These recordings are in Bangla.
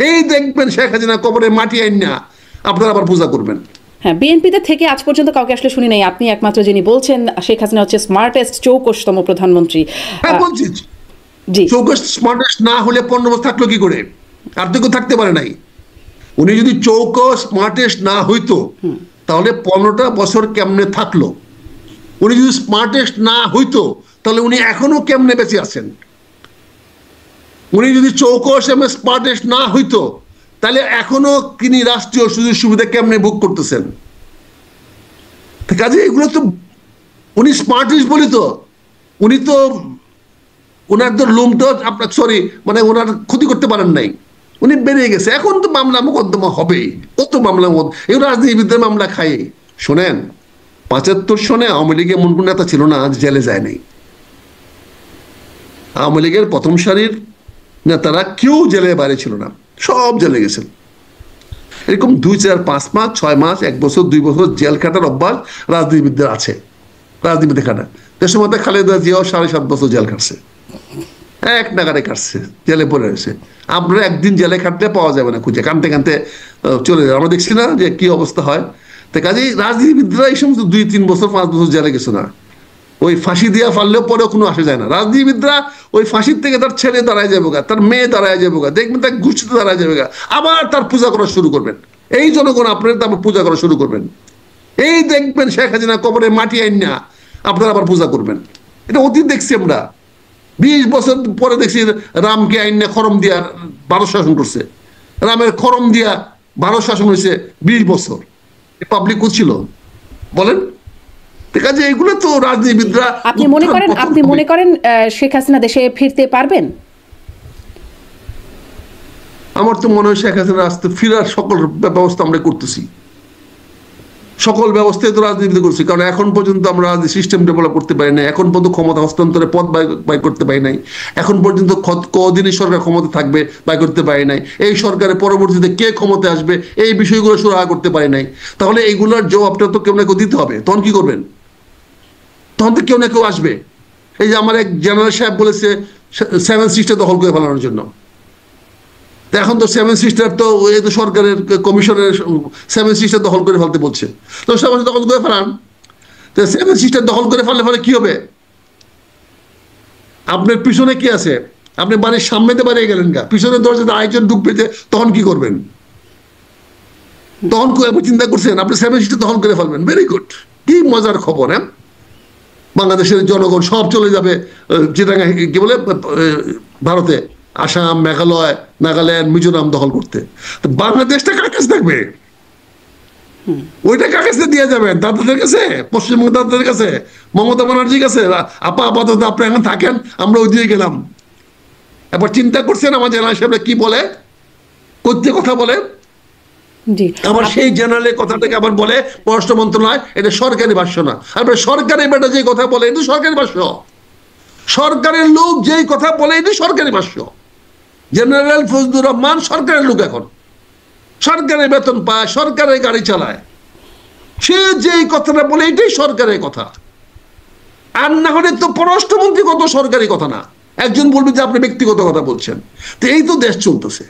এই দেখবেন শেখ হাসিনা কবরে মাটি আইন না আপনারা আবার পূজা করবেন। হ্যাঁ, বিএনপিতে থেকে আজ পর্যন্ত কাউকে আসলে শুনি নাই, আপনি একমাত্র যিনি বলছেন শেখ হাসিনা হচ্ছে স্মার্টেস্ট চৌকশতম প্রধানমন্ত্রী। হ্যাঁ বলছি, জি, চৌকস স্মার্টেস্ট না হলে 15 বছর থাকলো কি করে? আর তো কেউ থাকতে পারে নাই। উনি যদি চৌকস স্মার্টেস্ট না হইতো তাহলে 15টা বছর কেমনে থাকলো? উনি যদি স্মার্টেস্ট না হইতো তাহলে উনি এখনো কেমনে বেঁচে আছেন? উনি যদি চৌকস এবং স্মার্টেস্ট না হইতো তাহলে এখনো তিনি রাষ্ট্রীয় সুযোগ সুবিধা কেমনে ভোগ করতেছেন? কাজে এগুলো তো উনি স্মার্টেস্ট বলি তো, উনি তো ওনার তো লোমটা আপনার সরি মানে ওনার ক্ষতি করতে পারেন নাই, উনি বেরিয়ে গেছে। এখন তো মামলা মোকদ্দমা হবেই, কত মামলা এগুলো রাজনীতিবিদদের মামলা খাই। শোনেন, 75 সনে আওয়ামী লীগের এমন কোন নেতা ছিল না জেলে যায় নাই। আওয়ামী লীগের প্রথম সারির নেতারা কেউ জেলে বাইরে ছিল না, সব জেলে গেছেন। এরকম 2, 4, 5 মাস, 6 মাস, 1 বছর, 2 বছর জেল খাটার অভ্যাস রাজনীতিবিদদের আছে। রাজনীতিবিদ খাটা দেশের মধ্যে খালেদা জিয়াও 7.5 বছর জেল খাটছে, এক নাগারে কাটছে, জেলে পড়ে রয়েছে। আপনারা একদিন জেলে খাটতে পাওয়া যাবে না, খুঁজে কানতে কানতে চলে যাবে। আমরা দেখছি না যে কি অবস্থা হয়। তো কাজেই রাজনীতিবিদরা এই সমস্ত 2, 3 বছর, 5 বছর জেলে গেছে না, ওই ফাঁসি দিয়া ফাললেও পরেও কোনো আসে যায় না। রাজনীতিবিদরা ওই ফাঁসির থেকে তার ছেলে দাঁড়ায় যাবো গা, তার মেয়ে দাঁড়ায় যাবো গা, দেখবেন তার গোষ্ঠীতে দাঁড়ায় যাবে গা, আবার তার পূজা করা শুরু করবেন। এই জনগণ আপনার তারপর পূজা করা শুরু করবেন। এই দেখবেন শেখ হাসিনা কবরে মাটি আইন না আপনারা আবার পূজা করবেন। এটা অতীত দেখছি আমরা। 20 বছর পরে দেখছি রামকে আইন না খরম দিয়া ভারত শাসন করছে, রামের খরম দিয়া ভারত শাসন হয়েছে 20 বছর। পাবলিক ছিল বলেন? কাজে এগুলো তো রাজনীতিবিদরা। আপনি মনে করেন শেখ হাসিনা দেশে ফিরতে পারবেন? আমার তো মনে হয় শেখ হাসিনা আসতে ফিরার সকল ব্যবস্থা আমরা করতেছি, সকল ব্যবস্থায় তো রাজনীতি করছি। কারণ এখন পর্যন্ত আমরা সিস্টেম ডেভেলপ করতে পারি নাই, এখন পর্যন্ত ক্ষমতা হস্তান্তরের পথ বাই করতে পারি নাই, এখন পর্যন্ত কদিনই সরকার ক্ষমতা থাকবে বাই করতে পারি নাই, এই সরকারের পরবর্তীতে কে ক্ষমতা আসবে এই বিষয়গুলো সুরাহা করতে পারি নাই। তাহলে এইগুলোর জবাবটা তো কেউ না কেউ দিতে হবে। তখন কি করবেন? তখন তো কেউ না কেউ আসবে। এই যে আমার এক জেনারেল সাহেব বলেছে 7 সিস্টার দখল করে ফেলানোর জন্য। এখন তো 7 সিস্টার তো এই তো সরকারের কমিশনের 7 সিস্টার দখল করে ফেলতে বলছে। তো 7 দখল করে ফেলান। তো 7 সিস্টার দখল করে ফেললে কি হবে? আপনার পিছনে কি আছে? আপনি বাড়ির সামনেতে বাড়িয়ে গেলেন গা, পিছনের দরজাতে আরেকজন ঢুকবে, তখন কি করবেন? তখন চিন্তা করছেন আপনি 7 সিস্টার দখল করে ফেলবেন। ভেরি গুড, কি মজার খবর। হ্যাঁ, বাংলাদেশের জনগণ সব চলে যাবে যেটা কি বলে ভারতে, আসাম, মেঘালয়, নাগাল্যান্ড, মিজোরাম দখল করতে। তো বাংলাদেশটা কার কাছে থাকবে? ওইটা কার কাছে দিয়ে যাবেন? দাদাদের কাছে, পশ্চিমবঙ্গ দাদাদের কাছে, মমতা ব্যানার্জির কাছে? আপাতত আপনি এখন থাকেন, আমরা ওই দিয়ে গেলাম। এবার চিন্তা করছেন আমার জেনারেল সাহেবরা কি বলে, কোথা কথা বলে? আবার সেই জেনারেলের কথাটাকে আবার বলে পররাষ্ট্র মন্ত্রণালয় এটা সরকারি ভাষ্য না। আর সরকারি বেটা যে কথা বলে এটা সরকারি ভাষ্য, সরকারের লোক যেই কথা বলে এটা সরকারি ভাষ্য। জেনারেল ফজলুর রহমান সরকারের লোক, এখন সরকারের বেতন পায়, সরকারের গাড়ি চালায়, সে যেই কথাটা বলে এটাই সরকারের কথা। আর না হলে তো পররাষ্ট্রমন্ত্রী কত সরকারি কথা না। একজন বলবে যে আপনি ব্যক্তিগত কথা বলছেন। তো এই তো দেশ চলতেছে,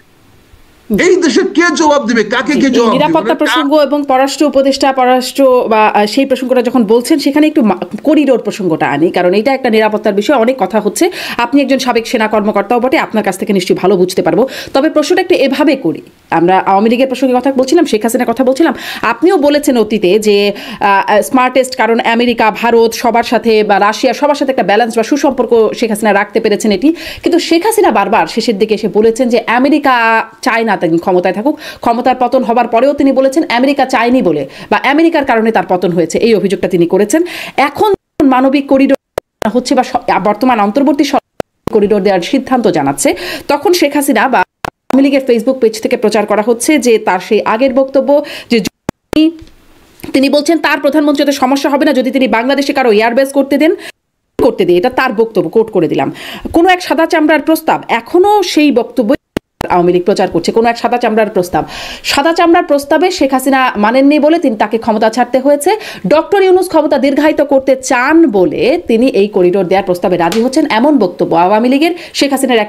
এই দেশে কে জবাব দিবে, কাকে কে জবাব দিবে? নিরাপত্তা প্রসঙ্গ এবং পররাষ্ট্র উপদেষ্টা পররাষ্ট্র বা সেই প্রসঙ্গটা যখন বলছেন সেখানে একটু করিডোর প্রসঙ্গটা আনি, কারণ এটা একটা নিরাপত্তার বিষয়, অনেক কথা হচ্ছে। আপনি একজন সাবেক সেনা কর্মকর্তাও বটে, আপনার কাছ থেকে নিশ্চয়ই ভালো বুঝতে পারবো। তবে প্রশ্নটা একটু এভাবে করি, আমরা আওয়ামী লীগের প্রসঙ্গে কথা বলছিলাম, শেখ হাসিনার কথা বলছিলাম, আপনিও বলেছেন অতীতে যে স্মার্টেস্ট, কারণ আমেরিকা, ভারত সবার সাথে বা রাশিয়া সবার সাথে একটা ব্যালেন্স বা সুসম্পর্ক শেখ হাসিনা রাখতে পেরেছেন এটি। কিন্তু শেখ হাসিনা বারবার শেষের দিকে এসে বলেছেন যে আমেরিকা চায় না তিনি ক্ষমতায় থাকুক। ক্ষমতার পতন হবার পরেও তিনি বলেছেন আমেরিকা চায়নি বলে বা আমেরিকার কারণে তার পতন হয়েছে, এই অভিযোগটা তিনি করেছেন। এখন মানবিক করিডোর হচ্ছে বা বর্তমান অন্তর্বর্তী করিডোর দেওয়ার সিদ্ধান্ত জানাচ্ছে, তখন শেখ হাসিনা বা আওয়ামী লীগের ফেসবুক পেজ থেকে প্রচার করা হচ্ছে যে তার সেই আগের বক্তব্য যে তিনি বলছেন তার প্রধানমন্ত্রীতে সমস্যা হবে না যদি তিনি বাংলাদেশে কারো এয়ারবেস করতে দিয়ে, এটা তার বক্তব্য, কোট করে দিলাম। কোনো এক সাদা চামড়ার প্রস্তাব, এখনো সেই বক্তব্য আওয়ামী লীগ প্রচার করছে, কোনো এক সাদা চামড়ার প্রস্তাব। সাদা চামড়ার প্রস্তাবে শেখ হাসিনা মানেননি বলে তাকে ক্ষমতা ছাড়তে হয়েছে। ডক্টর ইউনূস ক্ষমতা দীর্ঘায়িত করতে চান বলে তিনি এই করিডোর দেওয়ার প্রস্তাবে রাজি হচ্ছেন, এমন বক্তব্য আওয়ামী লীগের শেখ হাসিনার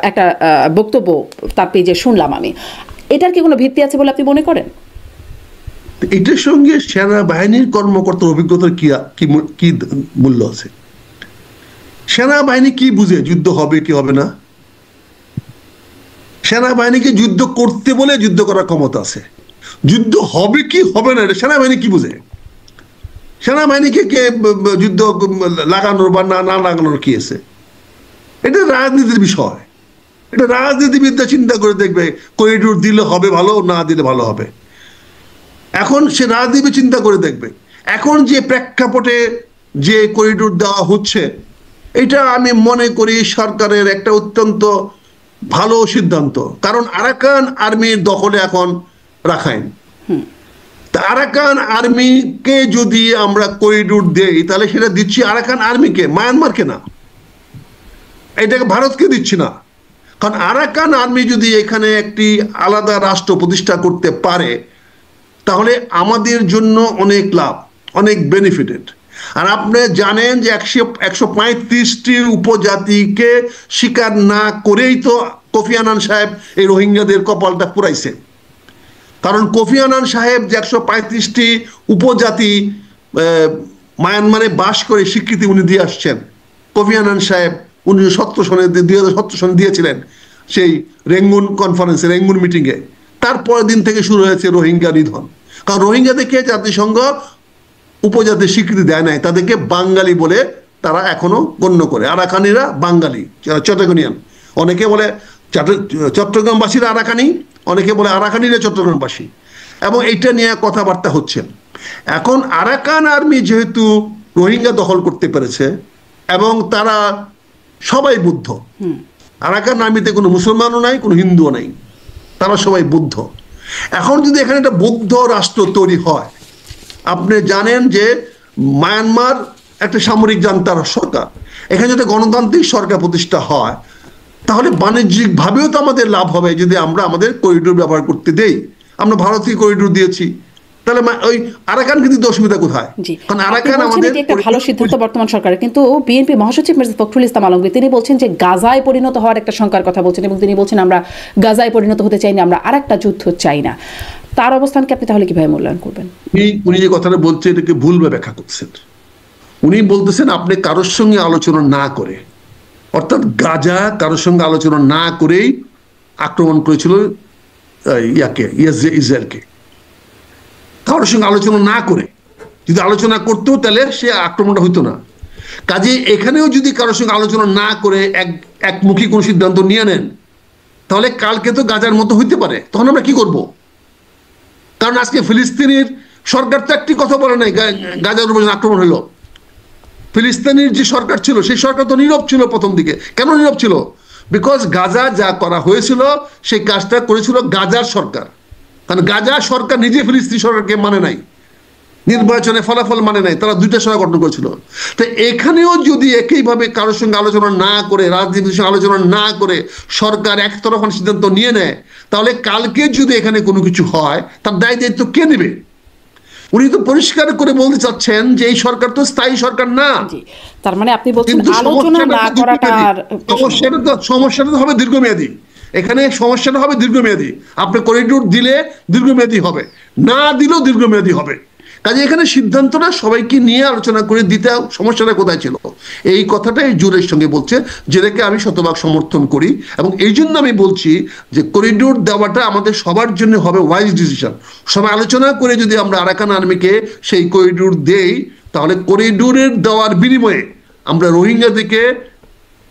একটা বক্তব্য তার পেজে শুনলাম আমি। এটার কি কোনো ভিত্তি আছে বলে আপনি মনে করেন? এটার সঙ্গে সেনাবাহিনীর কর্মকর্তার অভিজ্ঞতার কি মূল্য আছে? সেনাবাহিনী কি বুঝে যুদ্ধ হবে কি হবে না? সেনাবাহিনীকে যুদ্ধ করতে বলে যুদ্ধ করার ক্ষমতা আছে, যুদ্ধ হবে কি হবে না এটা সেনাবাহিনী কি বুঝে? সেনাবাহিনীকে কে যুদ্ধ লাগানোর বা না লাগানোর কি আছে? এটা রাজনীতির বিষয়। এটা রাজনীতিবিদরা চিন্তা করে দেখবে করিডোর দিলে হবে ভালো, না দিলে ভালো হবে। এখন সে রাজনীতি চিন্তা করে দেখবে। এখন যে প্রেক্ষাপটে যে করিডোর দেওয়া হচ্ছে, এটা আমি মনে করি সরকারের একটা অত্যন্ত ভালো সিদ্ধান্ত। কারণ আরাকান আর্মির দখলে এখন রাখাইন। তা আরাকান আর্মিকে যদি আমরা করিডোর দেই, তাহলে সেটা দিচ্ছি আরাকান আর্মিকে, মায়ানমারকে না, এটাকে ভারতকে দিচ্ছি না। কারণ আরাকান আর্মি যদি এখানে একটি আলাদা রাষ্ট্র প্রতিষ্ঠা করতে পারে, তাহলে আমাদের জন্য অনেক লাভ, অনেক বেনিফিটেড। আর আপনি জানেন যে 135টি উপজাতিকে স্বীকার না করেই তো কোফি আনান সাহেব এই রোহিঙ্গাদের কপালটা পুরাইছে। কারণ কোফি আনান সাহেব যে 135টি উপজাতি মায়ানমারে বাস করে স্বীকৃতি উনি দিয়ে আসছেন। কোফি আনান সাহেব 2017 সনে দিয়েছিলেন সেই রেঙ্গুন কনফারেন্সে, রেঙ্গুন মিটিংয়ে। তারপরের দিন থেকে শুরু হয়েছে রোহিঙ্গা নিধন। কারণ রোহিঙ্গাদেরকে জাতিসংঘ উপজাতির স্বীকৃতি দেয় নাই, তাদেরকে বাঙালি বলে তারা এখনো গণ্য করে। আরাকানিরা বাঙালি, চট্টগ্রামিয়ান। অনেকে বলে চট্টগ্রামবাসীরা আরাকানি, অনেকে বলে আরাকানিরা চট্টগ্রামবাসী, এবং এইটা নিয়ে কথাবার্তা হচ্ছে। এখন আরাকান আর্মি যেহেতু রোহিঙ্গা দখল করতে পেরেছে এবং তারা সবাই বুদ্ধ, আরাকান আর্মিতে কোনো মুসলমানও নাই, কোনো হিন্দুও নাই, তারা সবাই বুদ্ধ। এখন যদি এখানে একটা বৌদ্ধ রাষ্ট্র তৈরি হয়, আপনি জানেন যে মায়ানমার একটা সামরিক জান্তার সরকার, এখানে যদি গণতান্ত্রিক সরকার প্রতিষ্ঠা হয়, তাহলে বাণিজ্যিকভাবেও তো আমাদের লাভ হবে যদি আমরা আমাদের করিডোর ব্যবহার করতে দেই। আমরা ভারতীয় করিডোর দিয়েছি, তাহলে ওই আরাকান কিন্তু অসুবিধা কোথায়? কারণ আরাকান আমাদের একটা ভালো সিদ্ধান্ত বর্তমান সরকারের। কিন্তু বিএনপি মহাসচিব মির্জা ফখরুল ইসলাম আলমগীর তিনি বলছেন যে গাজায় পরিণত হওয়ার একটা শঙ্কার কথা বলছেন, এবং তিনি বলছেন আমরা গাজায় পরিণত হতে চাই না, আমরা আরেকটা যুদ্ধ চাই না। তার অবস্থানকে আপনি তাহলে কিভাবে মূল্যায়ন করবেন? উনি যে কথাটা বলছেন এটাকে ভুলভাবে ব্যাখ্যা করছেন। উনি বলতেছেন আপনি কারোর সঙ্গে আলোচনা না করে, অর্থাৎ গাজা কারোর সঙ্গে আলোচনা না করেই আক্রমণ করেছিল ইসরায়েলকে। কারোর সঙ্গে আলোচনা না করে, যদি আলোচনা করতো তাহলে সে আক্রমণটা হইতো না। কাজে এখানেও যদি কারোর সঙ্গে আলোচনা না করে একমুখী কোনো সিদ্ধান্ত নিয়ে নেন, তাহলে কালকে তো গাজার মতো হইতে পারে। তখন আমরা কি করব? কারণ আজকে ফিলিস্তিনের সরকার তো একটি কথা বলে নাই গাজার উপর আক্রমণ হলো। ফিলিস্তিনের যে সরকার ছিল সেই সরকার তো নীরব ছিল প্রথম দিকে। কেন নীরব ছিল? বিকজ গাজা যা করা হয়েছিল সেই কাজটা করেছিল গাজার সরকার। কারণ গাজা সরকার নিজে ফিলিস্তিনি সরকারকে মানে নাই, নির্বাচনে ফলাফল মানে নাই, তারা দুইটা সরকার গঠন করেছিল। তো এখানেও যদি একইভাবে কারোর সঙ্গে আলোচনা না করে, রাজনীতির সঙ্গে আলোচনা না করে সরকার একতরফা সিদ্ধান্ত নিয়ে নেয়, তাহলে কালকে যদি এখানে কোনো কিছু হয় তার দায় দায়িত্ব কে নেবে? উনি তো পরিষ্কার করে বলতে চাচ্ছেন যে এই সরকার তো স্থায়ী সরকার না। তার মানে আপনি বলছেন আলোচনা না করাটা, সমস্যাটা হবে দীর্ঘমেয়াদী। এখানে সমস্যাটা হবে দীর্ঘমেয়াদী। আপনি করিডোর দিলে দীর্ঘমেয়াদী হবে, না দিলেও দীর্ঘমেয়াদী হবে। কাজে এখানে সিদ্ধান্তটা সবাইকে নিয়ে আলোচনা করে দিতে, সমস্যাটা কোথায় ছিল এই কথাটাই জোরের সঙ্গে বলছে, যেটাকে আমি শতভাগ সমর্থন করি। এবং এই জন্য আমি বলছি যে করিডোর দেওয়াটা আমাদের সবার জন্য হবে ওয়াইজ ডিসিশন। সবাই আলোচনা করে যদি আমরা আরাকান আর্মিকে সেই করিডোর দেই, তাহলে করিডোরের দেওয়ার বিনিময়ে আমরা রোহিঙ্গাদেরকে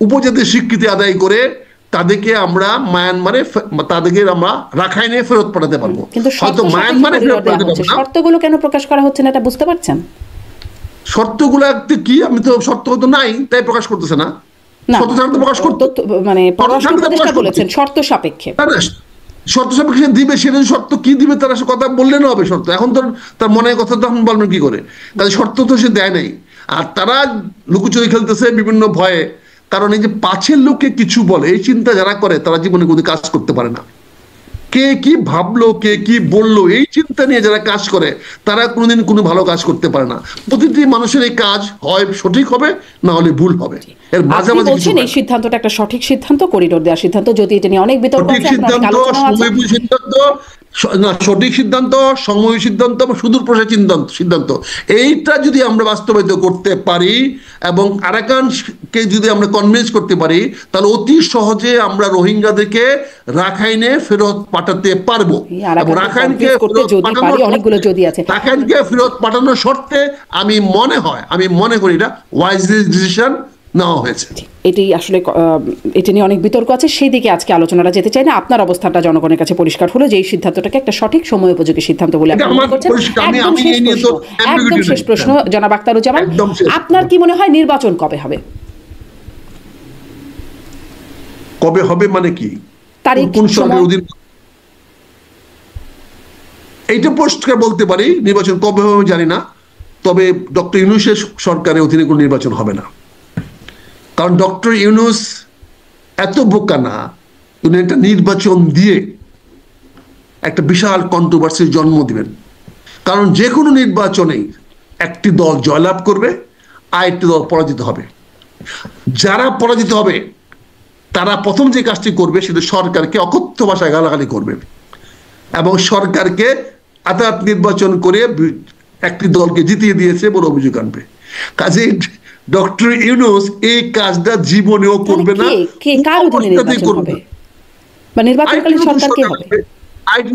উপজাতির স্বীকৃতি আদায় করে তাদেরকে আমরা মায়ানমারে, তাদেরকে আমরা রাখাইনে ফেরত পাঠাতে পারবো। কিন্তু হয়তো মায়ানমারে ফেরত পাঠাতে পারবো না। শর্তগুলো কেন প্রকাশ করা হচ্ছে না এটা বুঝতে পারছেন? শর্তগুলো কি? আমি তো শর্ত তো নাই তাই প্রকাশ করতেছে না। শর্ত থাকতে প্রকাশ করতে, মানে পররাষ্ট্র উপদেষ্টা বলেছেন শর্ত সাপেক্ষে। শর্ত সাপেক্ষে দিবে, সেটা শর্ত কি দিবে তারা কথা বললে না হবে। শর্ত এখন তো তার মনের কথা তখন বলবেন কি করে? তাদের শর্ত তো সে দেয় নাই। আর তারা লুকোচুরি খেলতেছে বিভিন্ন ভয়ে। কারণ এই যে পাছের লোকে কিছু বলে, এই চিন্তা যারা করে তারা জীবনে কোনো কাজ করতে পারে না। কে কি ভাবলো, কে কি বললো, এই চিন্তা নিয়ে যারা কাজ করে তারা কোনোদিন কোনো ভালো কাজ করতে পারে না। প্রতিটি মানুষের এই কাজ হয় সঠিক হবে, না হলে ভুল হবে। এর মাঝামাঝি কিছু এই সিদ্ধান্তটা একটা সঠিক সিদ্ধান্ত, করিডোর দেওয়ার সিদ্ধান্ত, যদি এটা নিয়ে অনেক বিতর্ক সঠিক আছে, সিদ্ধান্ত, সময়বুঝি সিদ্ধান্ত, না সঠিক সিদ্ধান্ত, সময় সিদ্ধান্ত এবং সুদূর প্রসারী সিদ্ধান্ত, এইটা যদি আমরা বাস্তবায়িত করতে পারি এবং আরাকানকে যদি আমরা কনভিন্স করতে পারি, তাহলে অতি সহজে আমরা রোহিঙ্গাদেরকে রাখাইনে ফেরত পাঠাতে পারবো। এবং রাখাইনকে ফেরত পাঠানোর শর্তে আমি মনে করি এটা ওয়াইজ ডিসিশন নেওয়া হয়েছে। এটি আসলে এটি নিয়ে অনেক বিতর্ক আছে, সেই দিকে আজকে আলোচনাটা যেতে চাই না। আপনার অবস্থানটা জনগণের কাছে পরিষ্কার হলো যে এই সিদ্ধান্তটাকে একটা সঠিক সময় উপযোগী সিদ্ধান্ত বলে আপনি মনে করছেন। একদম শেষ প্রশ্ন জনাব আখতারুজ্জামান, আপনার কি মনে হয় নির্বাচন কবে হবে? কবে হবে মানে কি, তারিখ, কোন সরকারের অধীন, এইটা পরিষ্কার বলতে পারি। নির্বাচন কবে হবে জানি না, তবে ডক্টর ইউনূসের সরকারের অধীনে কোনো নির্বাচন হবে না। কারণ ডক্টর ইউনূস এত বোকা না, উনি একটা নির্বাচন দিয়ে একটা বিশাল কন্ট্রোভার্সির জন্ম দিবেন। কারণ যে কোনো নির্বাচনেই একটি দল জয়লাভ করবে, আরেকটি দল পরাজিত হবে। যারা পরাজিত হবে তারা প্রথম যে কাজটি করবে সেটা সরকারকে অকথ্য ভাষায় গালাগালি করবে এবং সরকারকে আদালত নির্বাচন করে একটি দলকে জিতিয়ে দিয়েছে বলে অভিযোগ আনবে। কাজে ডক্টর ইউনূস এই কাজটা জীবনেও করবে না।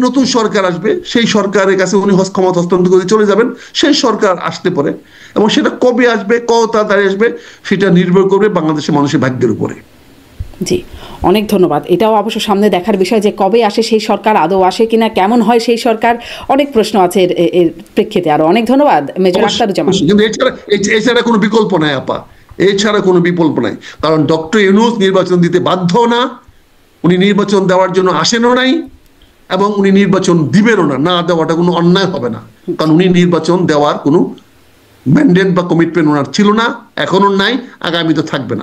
নতুন সরকার আসবে, সেই সরকারের কাছে উনি ক্ষমতা হস্তান্তর করে চলে যাবেন। সেই সরকার আসতে পারে এবং সেটা কবে আসবে, কত তাড়াতাড়ি আসবে, সেটা নির্ভর করবে বাংলাদেশের মানুষের ভাগ্যের উপরে। জি, অনেক ধন্যবাদ। এটাও অবশ্য সামনে দেখার বিষয় যে কবে আসে সেই সরকার, আদৌ আসে কিনা, কেমন হয় সেই সরকার, অনেক প্রশ্ন আছে এর প্রেক্ষিতে। আরো অনেক ধন্যবাদ মেজর আখতারুজ্জামান। কিন্তু এছাড়া কোনো বিকল্প নাই আপা, এছাড়া কোনো বিকল্প নাই। কারণ ডক্টর ইউনূস নির্বাচন দিতে বাধ্য না, উনি নির্বাচন দেওয়ার জন্য আসেনও নাই এবং উনি নির্বাচন দিবেনও না। না দেওয়াটা কোনো অন্যায় হবে না, কারণ উনি নির্বাচন দেওয়ার কোনো ম্যান্ডেট বা কমিটমেন্ট ওনার ছিল না, এখনো নাই, আগামী তো থাকবে না।